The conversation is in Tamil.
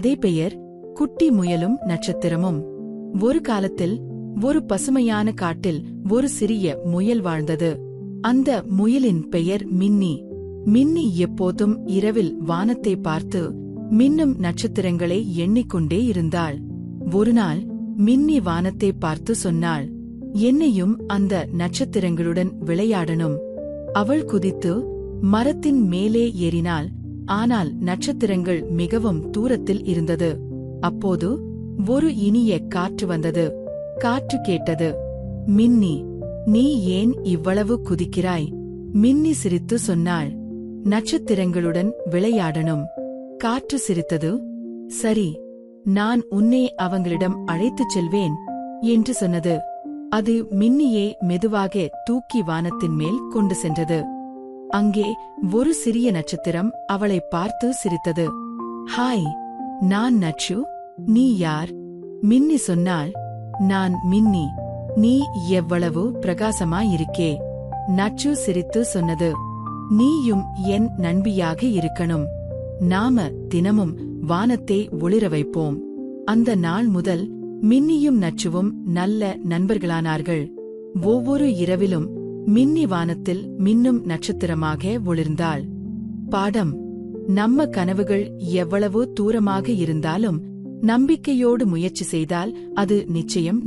அதே பெயர், குட்டி முயலும் நட்சத்திரமும். ஒரு காலத்தில் ஒரு பசுமையான காட்டில் ஒரு சிறிய முயல் வாழ்ந்தது. அந்த முயலின் பெயர் மின்னி. மின்னி எப்போதும் இரவில் வானத்தை பார்த்து மின்னும் நட்சத்திரங்களை எண்ணிக்கொண்டே இருந்தாள். ஒருநாள் மின்னி வானத்தை பார்த்து சொன்னாள், என்னையும் அந்த நட்சத்திரங்களுடன் விளையாடணும். அவள் குதித்து மரத்தின் மேலே ஏறினாள். ஆனால் நட்சத்திரங்கள் மிகவும் தூரத்தில் இருந்தது. அப்போது ஒரு இனிய காற்று வந்தது. காற்று கேட்டது, மின்னி, நீ ஏன் இவ்வளவு குதிக்கிறாய்? மின்னி சிரித்து சொன்னாள், நட்சத்திரங்களுடன் விளையாடணும். காற்று சிரித்தது, சரி, நான் உன்னை அவங்களிடம் அழைத்துச் செல்வேன் என்று சொன்னது. அது மின்னியை மெதுவாக தூக்கி வானத்தின் மேல் கொண்டு சென்றது. அங்கே ஒரு சிறிய நட்சத்திரம் அவளை பார்த்து சிரித்தது. ஹாய், நான் நட்சு, நீ யார்? மின்னி சொன்னாள், நான் மின்னி. நீ எவ்வளவு பிரகாசமாயிருக்கே. நட்சு சிரித்து சொன்னது, நீயும் என் நண்பியாக இருக்கணும். நாம தினமும் வானத்தை ஒளிர வைப்போம். அந்த நாள் முதல் மின்னியும் நட்சுவும் நல்ல நண்பர்களானார்கள். ஒவ்வொரு இரவிலும் மின்னி வானத்தில் மின்னும் நட்சத்திரமாக ஒளிர்ந்தாள். பாடம்: நம்ம கனவுகள் எவ்வளவோ தூரமாக இருந்தாலும் நம்பிக்கையோடு முயற்சி செய்தால் அது நிச்சயம்